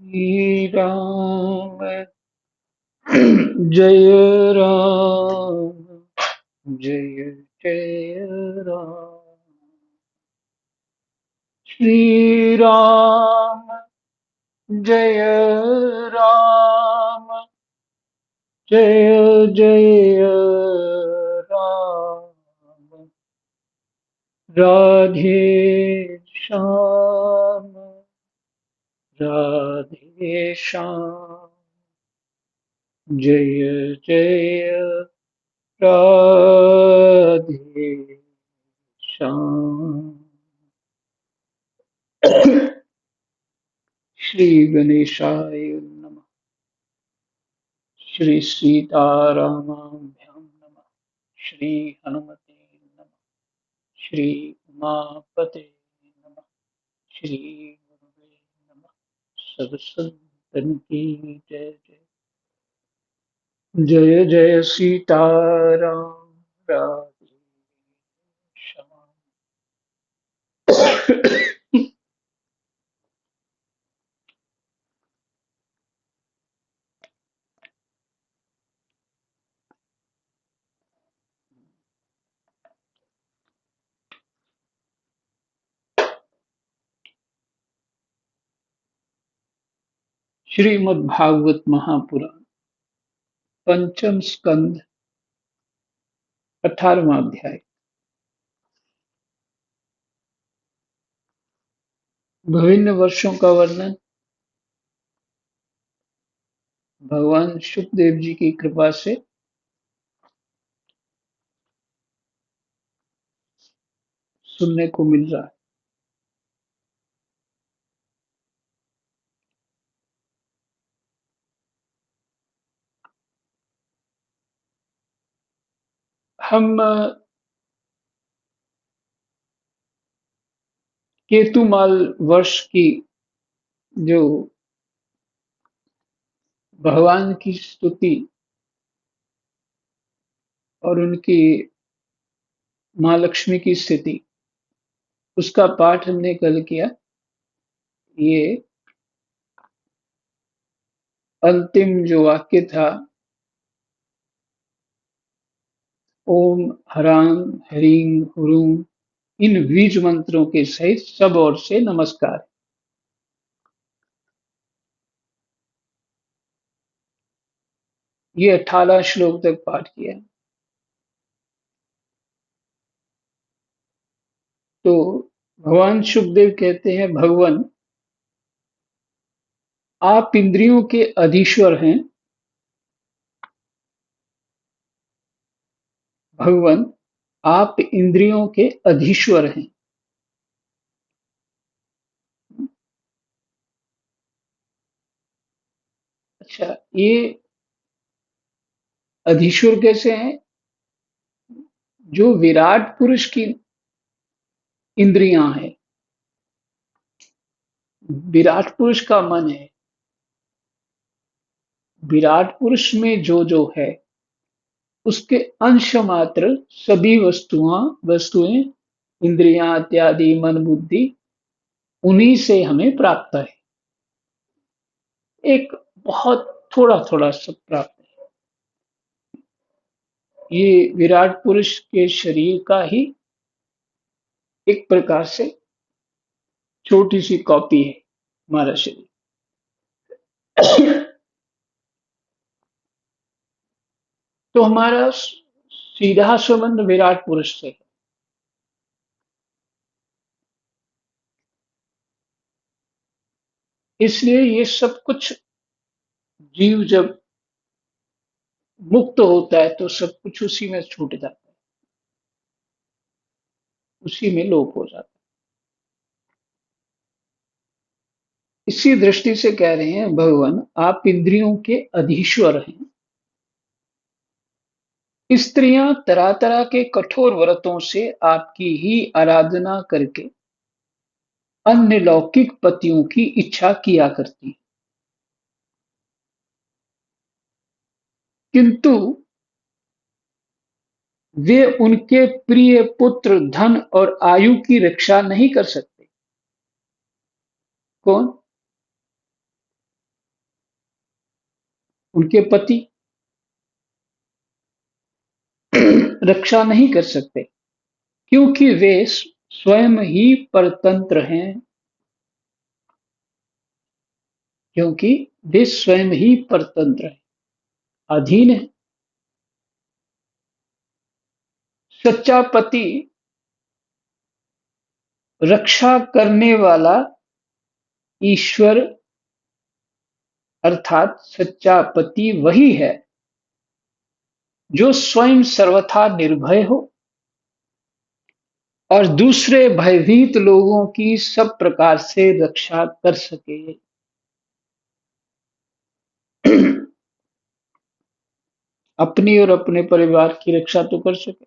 श्री राम जय राम जय जय राम। श्री राम जय राम जय जय राम। राधे श्याम राधे श्याम जय जय राधे श्याम। श्री गणेशाय नमः। श्री सीतारामाभ्यां नमः। श्री हनुमते नमः। श्री उमापते नमः। श्री गुरुवे नमः। सब संतन की जय जय। जय जय सीताराम राधे श्याम। श्रीमद् भागवत महापुराण पंचम स्कंद 18वां अध्याय। विभिन्न वर्षों का वर्णन। भगवान शुकदेव जी की कृपा से सुनने को मिल रहा है। हम केतुमाल वर्ष की जो भगवान की स्तुति और उनकी माँ लक्ष्मी की स्थिति, उसका पाठ हमने कल किया। ये अंतिम जो वाक्य था, ओम हरां हरिं हुरुं, इन बीज मंत्रों के सहित सब ओर से नमस्कार। ये 18 श्लोक तक पाठ किया। तो भगवान शुकदेव कहते हैं, भगवान आप इंद्रियों के अधीश्वर हैं। भगवान आप इंद्रियों के अधीश्वर हैं। अच्छा, ये अधीश्वर कैसे हैं? जो विराट पुरुष की इंद्रियां हैं, विराट पुरुष का मन है, विराट पुरुष में जो जो है उसके अंश मात्र सभी वस्तुएं, इंद्रियां इत्यादि, मन बुद्धि, उन्हीं से हमें प्राप्त है। एक बहुत थोड़ा थोड़ा सब प्राप्त है। ये विराट पुरुष के शरीर का ही एक प्रकार से छोटी सी कॉपी है हमारा शरीर। तो हमारा सीधा संबंध विराट पुरुष से है। इसलिए ये सब कुछ जीव जब मुक्त होता है तो सब कुछ उसी में छूट जाता है, उसी में लोप हो जाता है। इसी दृष्टि से कह रहे हैं, भगवान आप इंद्रियों के अधीश्वर हैं। स्त्रियां तरह तरह के कठोर व्रतों से आपकी ही आराधना करके अन्य लौकिक पतियों की इच्छा किया करती हैं। किंतु वे उनके प्रिय पुत्र, धन और आयु की रक्षा नहीं कर सकते। कौन? उनके पति रक्षा नहीं कर सकते, क्योंकि वे स्वयं ही परतंत्र हैं, क्योंकि वे स्वयं ही परतंत्र हैं, अधीन है। सच्चा पति रक्षा करने वाला ईश्वर अर्थात सच्चा पति वही है जो स्वयं सर्वथा निर्भय हो और दूसरे भयभीत लोगों की सब प्रकार से रक्षा कर सके। अपनी और अपने परिवार की रक्षा तो कर सके।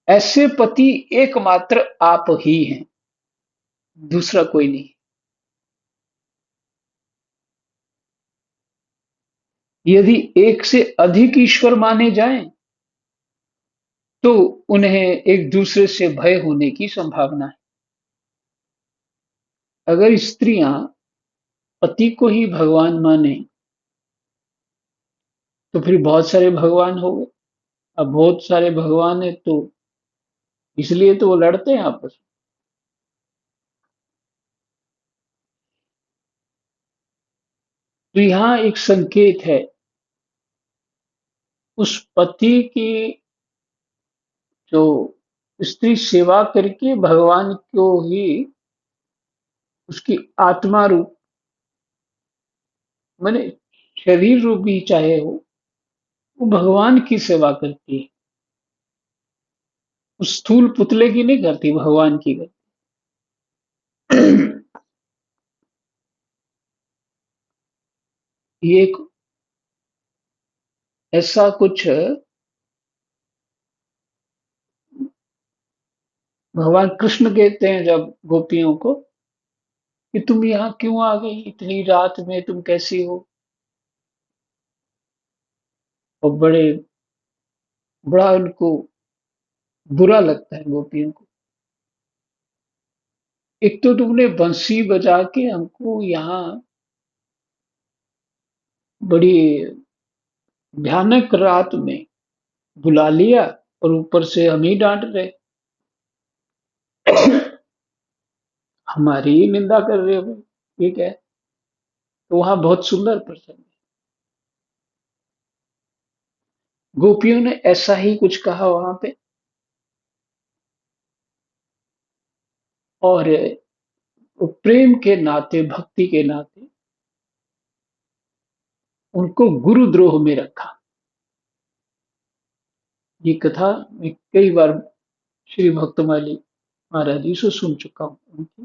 ऐसे पति एकमात्र आप ही हैं, दूसरा कोई नहीं। यदि एक से अधिक ईश्वर माने जाएं, तो उन्हें एक दूसरे से भय होने की संभावना है। अगर स्त्रियां पति को ही भगवान माने, तो फिर बहुत सारे भगवान हो गए। अब बहुत सारे भगवान है तो इसलिए तो वो लड़ते हैं आपस में। तो यहाँ एक संकेत है उस पति की जो स्त्री सेवा करके भगवान को ही उसकी आत्मा रूप माने शरीर रूप भी चाहे हो, वो भगवान की सेवा करती है। उस स्थूल पुतले की नहीं करती, भगवान की करती। ये एक ऐसा कुछ भगवान कृष्ण कहते हैं जब गोपियों को कि तुम यहाँ क्यों आ गई इतनी रात में, तुम कैसी हो। और बड़ा उनको बुरा लगता है गोपियों को। एक तो तुमने बंसी बजा के हमको यहाँ बड़ी भयानक रात में बुला लिया और ऊपर से हम ही डांट रहे, हमारी ही निंदा कर रहे हो। ठीक है। तो वहां बहुत सुंदर प्रसंग है। गोपियों ने ऐसा ही कुछ कहा वहां पे। और वो प्रेम के नाते, भक्ति के नाते उनको गुरुद्रोह में रखा। ये कथा मैं कई बार श्री भक्तमाली महाराज जी से सुन चुका हूँ उनकी,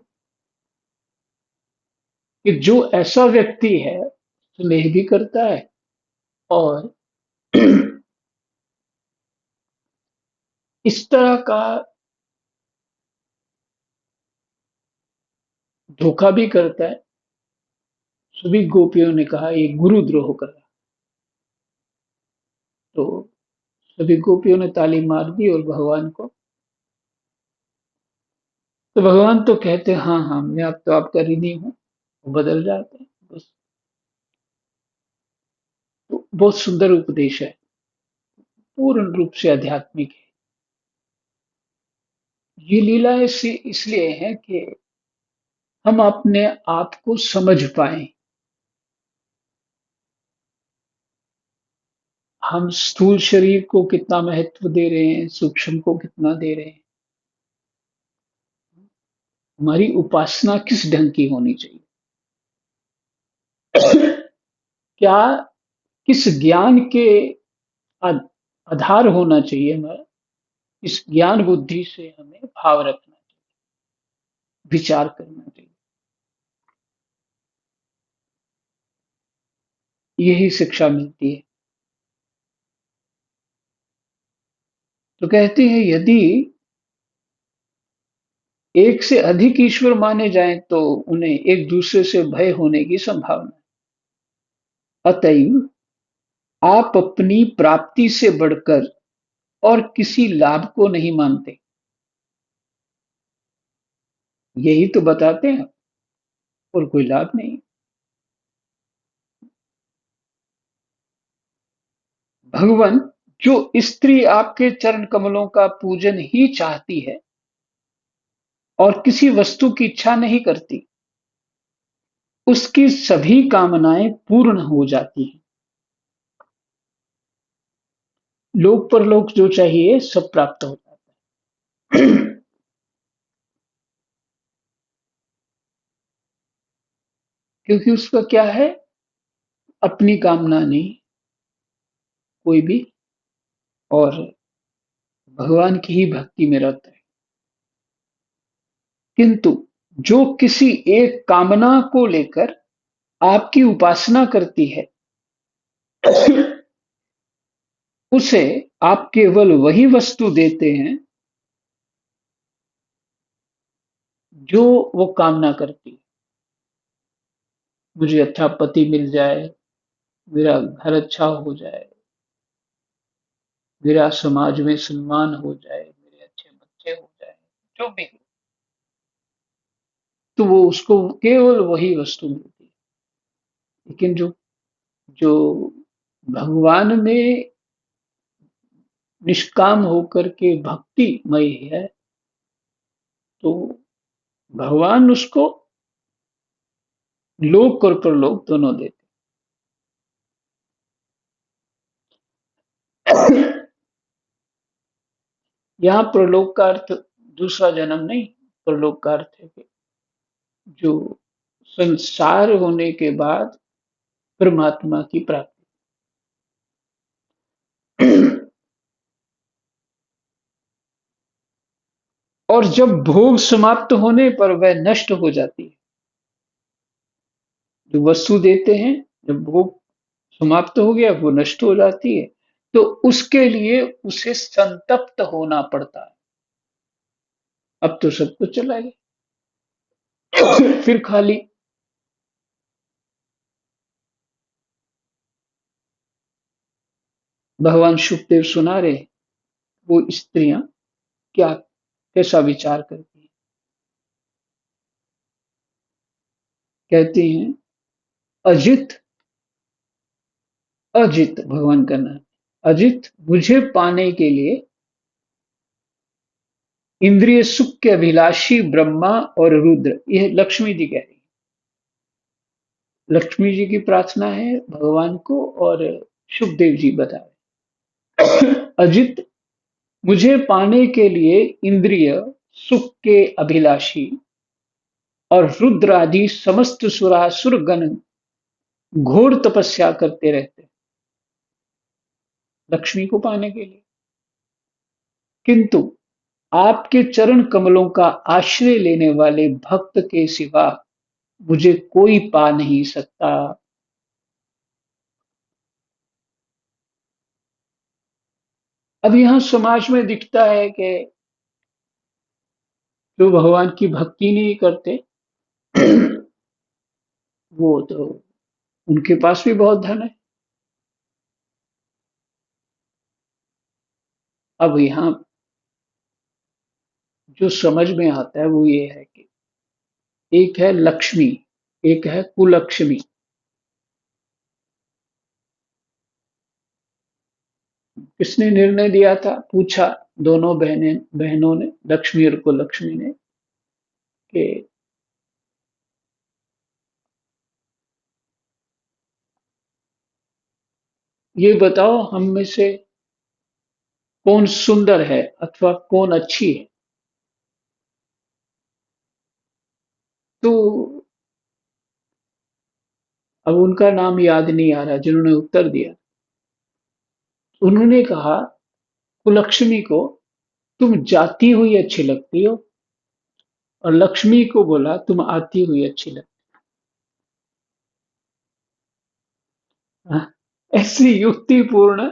कि जो ऐसा व्यक्ति है स्नेह भी करता है और इस तरह का धोखा भी करता है। सभी गोपियों ने कहा ये गुरुद्रोह कर रहा। तो सभी गोपियों ने ताली मार दी और भगवान को, तो भगवान तो कहते हैं हाँ हाँ मैं अब तो आपका ऋणी हूँ, वो बदल जाते हैं बस। तो बहुत सुंदर उपदेश है, पूर्ण रूप से आध्यात्मिक है। ये लीला इसलिए है कि हम अपने आप को समझ पाए। हम स्थूल शरीर को कितना महत्व दे रहे हैं, सूक्ष्म को कितना दे रहे हैं। हमारी उपासना किस ढंग की होनी चाहिए। क्या किस ज्ञान के आधार होना चाहिए हमारा। इस ज्ञान बुद्धि से हमें भाव रखना चाहिए, विचार करना चाहिए। यही शिक्षा मिलती है। तो कहते हैं यदि एक से अधिक ईश्वर माने जाएं तो उन्हें एक दूसरे से भय होने की संभावना है। अतएव आप अपनी प्राप्ति से बढ़कर और किसी लाभ को नहीं मानते। यही तो बताते हैं और कोई लाभ नहीं। भगवान, जो स्त्री आपके चरण कमलों का पूजन ही चाहती है और किसी वस्तु की इच्छा नहीं करती, उसकी सभी कामनाएं पूर्ण हो जाती हैं। लोक परलोक जो चाहिए सब प्राप्त हो जाता है। क्योंकि उसका क्या है, अपनी कामना नहीं कोई भी, और भगवान की ही भक्ति में रहता है। किंतु जो किसी एक कामना को लेकर आपकी उपासना करती है, उसे आप केवल वही वस्तु देते हैं जो वो कामना करती है। मुझे अच्छा पति मिल जाए, मेरा घर अच्छा हो जाए, मेरा समाज में सम्मान हो जाए, मेरे अच्छे बच्चे हो जाए, जो भी हो, तो वो उसको केवल वही वस्तु मिलती है। लेकिन जो जो भगवान में निष्काम होकर के भक्तिमय है, तो भगवान उसको लोक और परलोक दोनों देते हैं। यहाँ परलोक का अर्थ दूसरा जन्म नहीं, परलोक का अर्थ है कि जो संसार होने के बाद परमात्मा की प्राप्ति। और जब भोग समाप्त होने पर वह नष्ट हो जाती है, जो वस्तु देते हैं, जब भोग समाप्त हो गया वो नष्ट हो जाती है, तो उसके लिए उसे संतप्त होना पड़ता है। अब तो सब कुछ चला गया। फिर खाली। भगवान शुकदेव सुना रहे, वो स्त्रियां क्या कैसा विचार करती हैं। कहती हैं, अजित, अजित भगवान का नाम, अजित मुझे पाने के लिए इंद्रिय सुख के अभिलाषी ब्रह्मा और रुद्र, यह लक्ष्मी जी कह रही है। लक्ष्मी जी की प्रार्थना है भगवान को, और सुखदेव जी बता रहे। अजित मुझे पाने के लिए इंद्रिय सुख के अभिलाषी और रुद्र आदि समस्त सुरासुर गण घोर तपस्या करते रहते हैं लक्ष्मी को पाने के लिए। किंतु आपके चरण कमलों का आश्रय लेने वाले भक्त के सिवा मुझे कोई पा नहीं सकता। अब यहाँ समाज में दिखता है कि जो भगवान की भक्ति नहीं करते, वो तो उनके पास भी बहुत धन है। अब यहाँ जो समझ में आता है वो ये है कि एक है लक्ष्मी, एक है कुलक्ष्मी। किसने निर्णय दिया था, पूछा दोनों बहनों ने, लक्ष्मी और कुलक्ष्मी ने, कि ये बताओ हम में से कौन सुंदर है अथवा कौन अच्छी है। तो अब उनका नाम याद नहीं आ रहा जिन्होंने उत्तर दिया। उन्होंने कहा कुलक्ष्मी को, तुम जाती हुई अच्छी लगती हो, और लक्ष्मी को बोला तुम आती हुई अच्छी लगती हो। हाँ, ऐसी युक्तिपूर्ण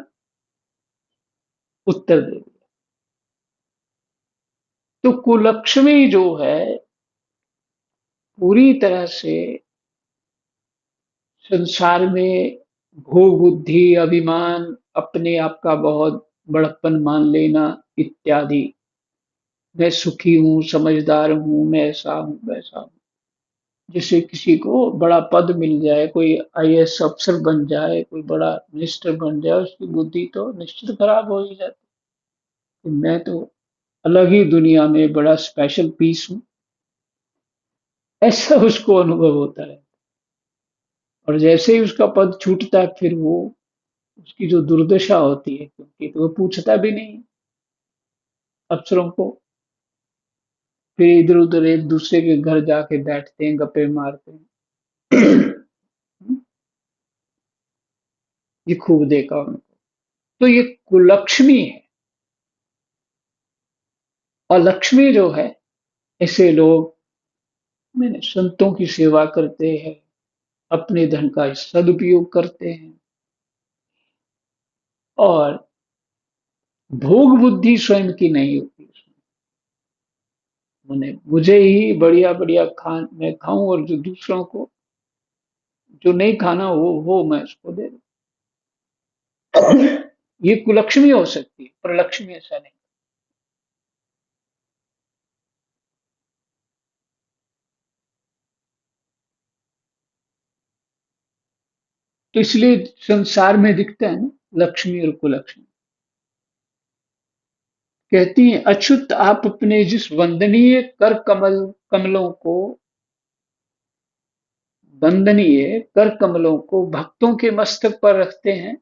उत्तर दे दिया। तो कुलक्ष्मी जो है पूरी तरह से संसार में भोग बुद्धि अभिमान, अपने आप का बहुत बड़प्पन मान लेना इत्यादि, मैं सुखी हूँ, समझदार हूँ, मैं ऐसा हूँ वैसा हूँ, जैसे किसी को बड़ा पद मिल जाए, कोई आईएएस अफसर बन जाए, कोई बड़ा मिनिस्टर बन जाए, उसकी बुद्धि तो निश्चित खराब हो ही जाती है। मैं तो अलग ही दुनिया में बड़ा स्पेशल पीस हूँ, ऐसा उसको अनुभव होता है। और जैसे ही उसका पद छूटता है, फिर वो उसकी जो दुर्दशा होती है, क्योंकि तो वो पूछता भी नहीं अफसरों को, फिर इधर उधर एक दूसरे के घर जाके बैठते हैं, गप्पे मारते हैं। ये खूब देखा उनको। तो ये कुलक्ष्मी है। और लक्ष्मी जो है, ऐसे लोग मैंने संतों की सेवा करते हैं, अपने धन का सदुपयोग करते हैं, और भोग बुद्धि स्वयं की नहीं होती उसमें। मुझे ही बढ़िया बढ़िया खान मैं खाऊं, और जो दूसरों को जो नहीं खाना वो मैं उसको दे दूं। ये कुलक्ष्मी हो सकती है, पर लक्ष्मी ऐसा नहीं। तो इसलिए संसार में दिखता है ना, लक्ष्मी और कुलक्ष्मी। कहती हैं, अच्युत आप अपने जिस वंदनीय कर कमलों को वंदनीय कर कमलों को भक्तों के मस्तक पर रखते हैं,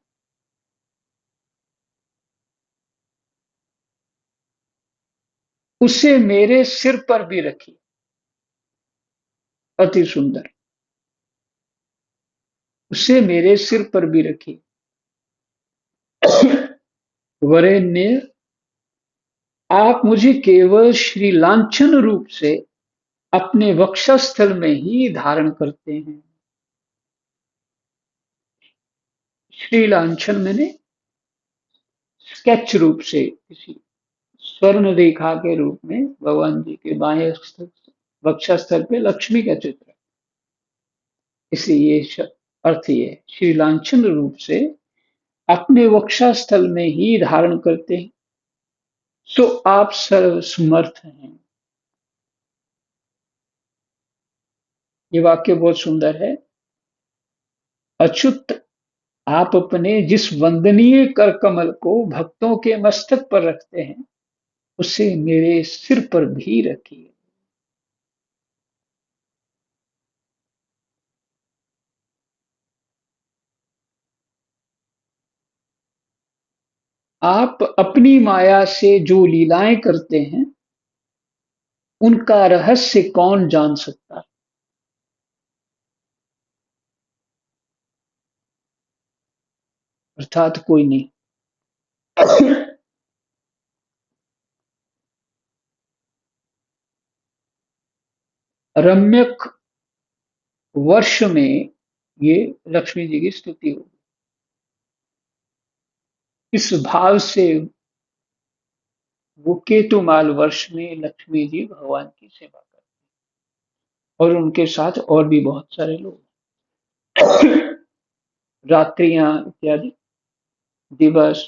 उसे मेरे सिर पर भी रखिए। अति सुंदर। उसे मेरे सिर पर भी रखिए। वरेण्य, आप मुझे केवल श्री लांछन रूप से अपने वक्षस्थल में ही धारण करते हैं। श्री लांछन मैंने स्केच रूप से, किसी स्वर्ण रेखा के रूप में भगवान जी के बाएं वक्षस्थल पे लक्ष्मी का चित्र है। इसे ये अर्थ ये है, श्री लांछन रूप से अपने वक्षस्थल में ही धारण करते हैं, सो आप सर्वसमर्थ हैं। ये वाक्य बहुत सुंदर है। अच्युत, आप अपने जिस वंदनीय कर कमल को भक्तों के मस्तक पर रखते हैं, उसे मेरे सिर पर भी रखिए। आप अपनी माया से जो लीलाएं करते हैं, उनका रहस्य कौन जान सकता है? अर्थात कोई नहीं। रम्यक वर्ष में ये लक्ष्मी जी की स्तुति होगी। इस भाव से वो केतुमाल वर्ष में लक्ष्मी जी भगवान की सेवा करते हैं, और उनके साथ और भी बहुत सारे लोग, रात्रियां इत्यादि, दिवस,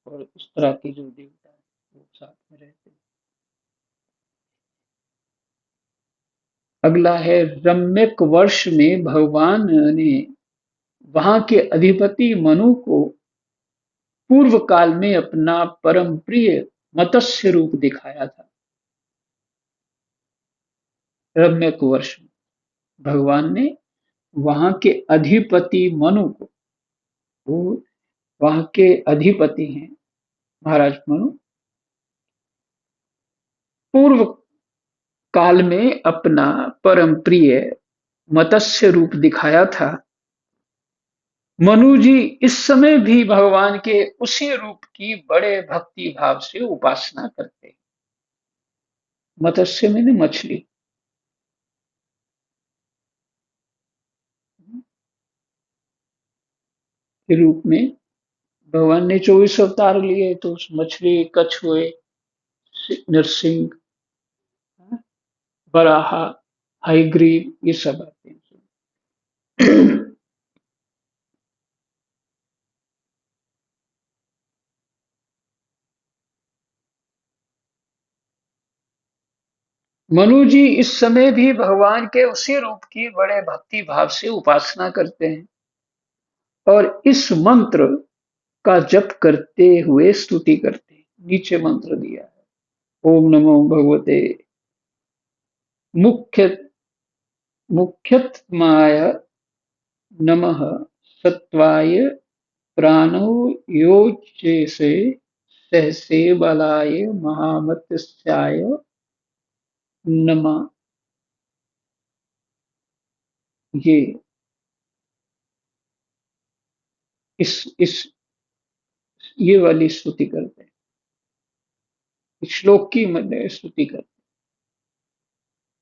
और इस तरह के जो देवता हैं, वो साथ में रहते हैं। अगला है, रम्यक वर्ष में भगवान ने वहां के अधिपति मनु को पूर्व काल में अपना परम प्रिय मत्स्य रूप दिखाया था। रम्यक वर्ष में भगवान ने वहां के अधिपति मनु को, वो वहां के अधिपति हैं महाराज मनु, पूर्व काल में अपना परम प्रिय मत्स्य रूप दिखाया था। मनु जी इस समय भी भगवान के उसी रूप की बड़े भक्ति भाव से उपासना करते हैं। मत्स्य में मछली के रूप में भगवान ने 24 अवतार लिए, तो उस मछली, कछुए, नरसिंह, बराहा, हयग्रीव, ये सब आते हैं। मनु जी इस समय भी भगवान के उसी रूप की बड़े भक्ति भाव से उपासना करते हैं और इस मंत्र का जप करते हुए स्तुति करते हैं। नीचे मंत्र दिया है, ओम नमो भगवते मुख्य मुख्यत्माय नमः सत्वाय प्राणो योच्यसे सहसे बलाय महामत्स्याय नमः। ये इस ये वाली स्तुति करते हैं, इस श्लोक की स्तुति करते हैं,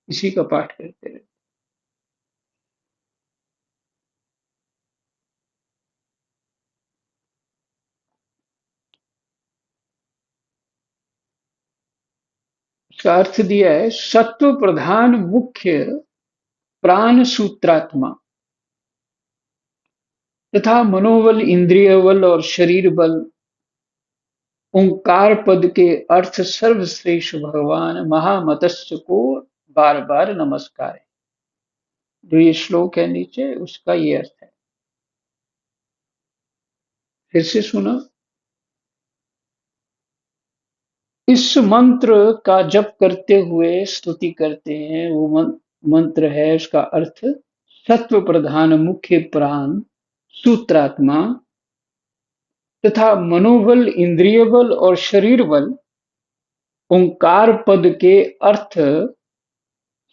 इसी का पाठ करते हैं। इसका अर्थ दिया है, सत्व प्रधान मुख्य प्राण सूत्रात्मा तथा मनोबल इंद्रिय बल और शरीर बल ओंकार पद के अर्थ सर्वश्रेष्ठ भगवान महामतस्य को बार बार नमस्कार है। जो ये श्लोक है नीचे उसका ये अर्थ है। फिर से सुना, इस मंत्र का जप करते हुए स्तुति करते हैं। वो मंत्र है, उसका अर्थ सत्व प्रधान मुख्य प्राण सूत्रात्मा तथा मनोबल इंद्रिय बल और शरीर बल ओंकार पद के अर्थ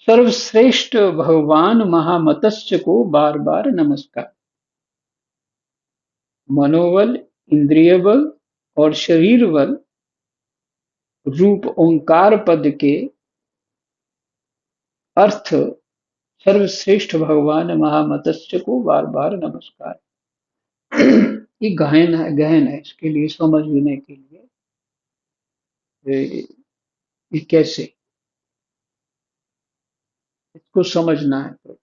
सर्वश्रेष्ठ भगवान महामतस्य को बार बार नमस्कार। मनोबल इंद्रिय बल और शरीर बल रूप ओंकार पद के अर्थ सर्वश्रेष्ठ भगवान महामतस्य को बार बार नमस्कार। ये गहन है, इसके लिए समझने के लिए ये कैसे इसको समझना है तो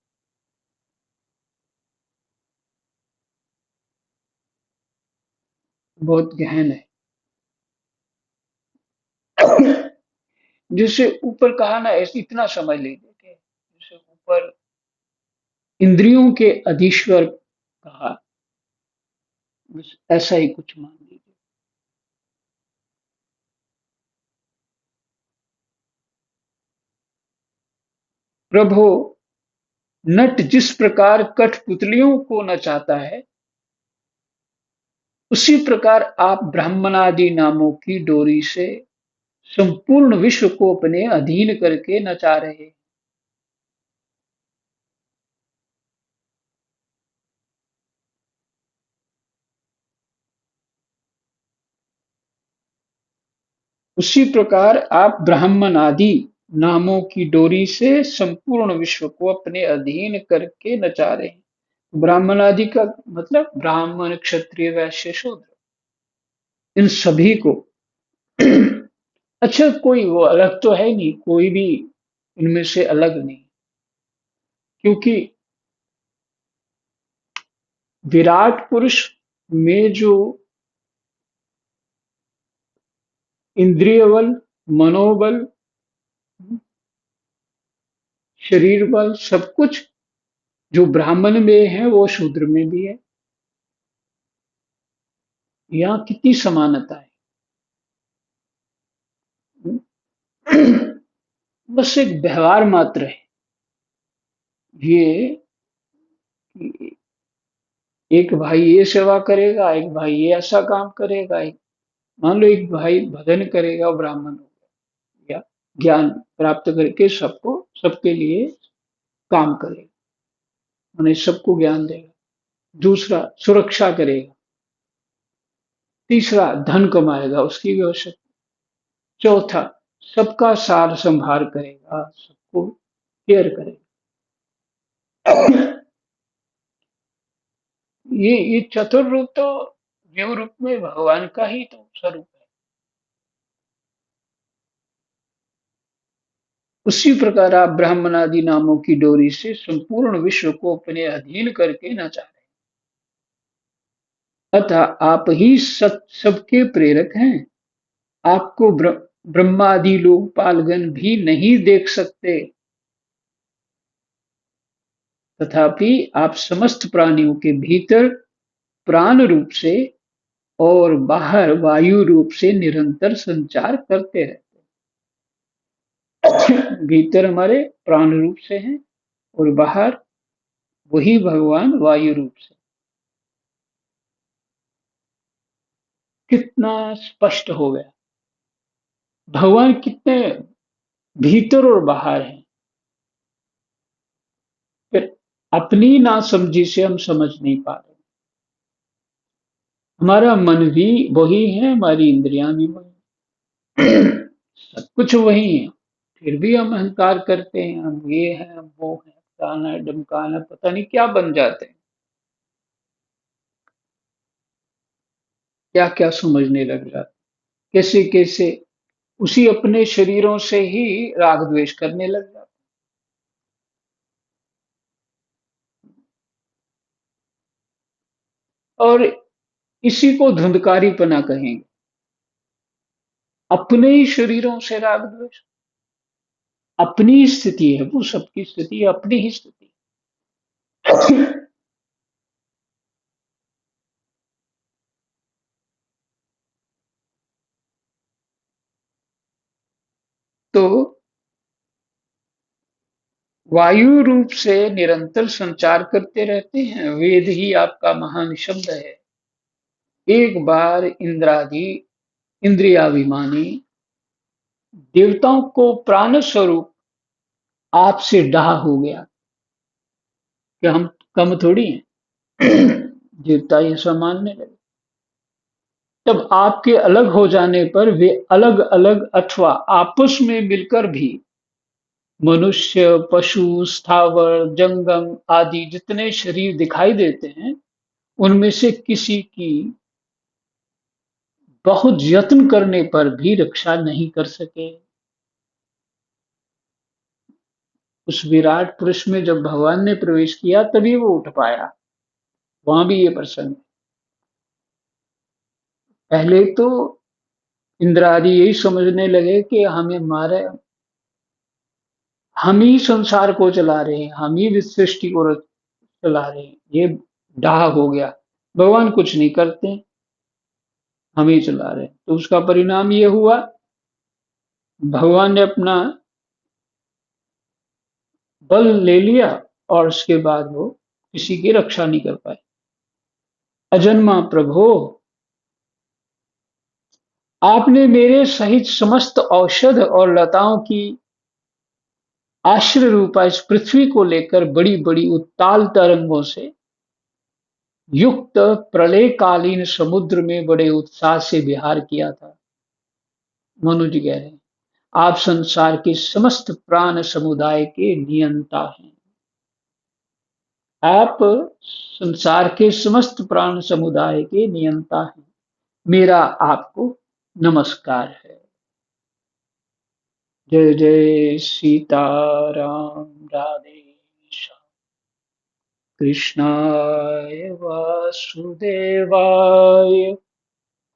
बहुत गहन है। जिससे ऊपर कहा ना, ऐसे इतना समझ लीजिए कि जैसे ऊपर इंद्रियों के अधीश्वर कहा, बस ऐसा ही कुछ मान लीजिए। प्रभु नट जिस प्रकार कठपुतलियों को नचाता है, उसी प्रकार आप ब्राह्मणादि नामों की डोरी से संपूर्ण विश्व को अपने अधीन करके नचा रहे हैं। उसी प्रकार आप ब्राह्मण आदि नामों की डोरी से संपूर्ण विश्व को अपने अधीन करके नचा रहे हैं। ब्राह्मण आदि का मतलब ब्राह्मण क्षत्रिय वैश्य शूद्र, इन सभी को। अच्छा, कोई वो अलग तो है नहीं, कोई भी इनमें से अलग नहीं, क्योंकि विराट पुरुष में जो इंद्रिय बल, मनोबल, शरीर बल, सब कुछ जो ब्राह्मण में है वो शूद्र में भी है। यहाँ कितनी समानता है। बस एक व्यवहार मात्र है ये कि एक भाई ये सेवा करेगा, एक भाई ये ऐसा काम करेगा। एक मान लो एक भाई भजन करेगा, ब्राह्मण हो गया, या ज्ञान प्राप्त करके सबको सबके लिए काम करेगा, माने सबको ज्ञान देगा। दूसरा सुरक्षा करेगा, तीसरा धन कमाएगा, उसकी व्यवस्था, चौथा सबका सार संभाल करेगा, सबको केयर करेगा। ये चतुर रूप तो जीव रूप में भगवान का ही तो स्वरूप है। उसी प्रकार आप ब्राह्मण आदि नामों की डोरी से संपूर्ण विश्व को अपने अधीन करके नचा रहे हैं। अतः आप ही सबके प्रेरक हैं। आपको ब्रह्मादि लोकपालगण भी नहीं देख सकते, तथापि आप समस्त प्राणियों के भीतर प्राण रूप से और बाहर वायु रूप से निरंतर संचार करते रहते। भीतर हमारे प्राण रूप से हैं और बाहर वही भगवान वायु रूप से। कितना स्पष्ट हो गया, भगवान कितने भीतर और बाहर हैं। फिर अपनी नासमझी से हम समझ नहीं पा रहे। हमारा मन भी वही है, हमारी इंद्रियां भी वही हैं। सब कुछ वही है, फिर भी हम अहंकार करते हैं, हम ये हैं, हम वो हैं, फलाना है, ढमकाना है, पता नहीं क्या बन जाते हैं, क्या क्या समझने लग जाते, कैसे कैसे उसी अपने शरीरों से ही राग द्वेष करने लग जाते। और इसी को धुंधकारीपना कहेंगे, अपने ही शरीरों से राग द्वेष। अपनी ही स्थिति है वो, सबकी स्थिति अपनी ही स्थिति। तो वायु रूप से निरंतर संचार करते रहते हैं, वेद ही आपका महान शब्द है। एक बार इंद्रादि इंद्रियाभिमानी देवताओं को प्राण स्वरूप आपसे डाह हो गया कि हम कम थोड़ी हैं। देवता ये सब मानने लगे। तब आपके अलग हो जाने पर वे अलग अलग अथवा आपस में मिलकर भी मनुष्य, पशु, स्थावर, जंगम आदि जितने शरीर दिखाई देते हैं, उनमें से किसी की बहुत यत्न करने पर भी रक्षा नहीं कर सके। उस विराट पुरुष में जब भगवान ने प्रवेश किया तभी वो उठ पाया। वहां भी ये प्रसंग। पहले तो इंद्रादि यही समझने लगे कि हमें हमारे हम ही संसार को चला रहे हैं, हम ही सृष्टि को चला रहे हैं, ये डाह हो गया, भगवान कुछ नहीं करते, हम ही चला रहे हैं। तो उसका परिणाम ये हुआ, भगवान ने अपना बल ले लिया और उसके बाद वो किसी की रक्षा नहीं कर पाए। अजन्मा प्रभो, आपने मेरे सहित समस्त औषध और लताओं की आश्रय रूपा इस पृथ्वी को लेकर बड़ी बड़ी उत्ताल तरंगों से युक्त प्रलयकालीन समुद्र में बड़े उत्साह से विहार किया था। मनु जी कह रहे हैं, आप संसार के समस्त प्राण समुदाय के नियंता हैं। आप संसार के समस्त प्राण समुदाय के नियंता हैं। मेरा आपको नमस्कार है। जय जय सीताराम, राधे श्याम। कृष्णाय वासुदेवाय,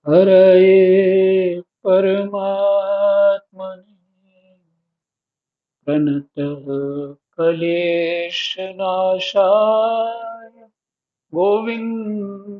हरये परमात्मने, प्रणतः क्लेशनाशाय गोविन्दाय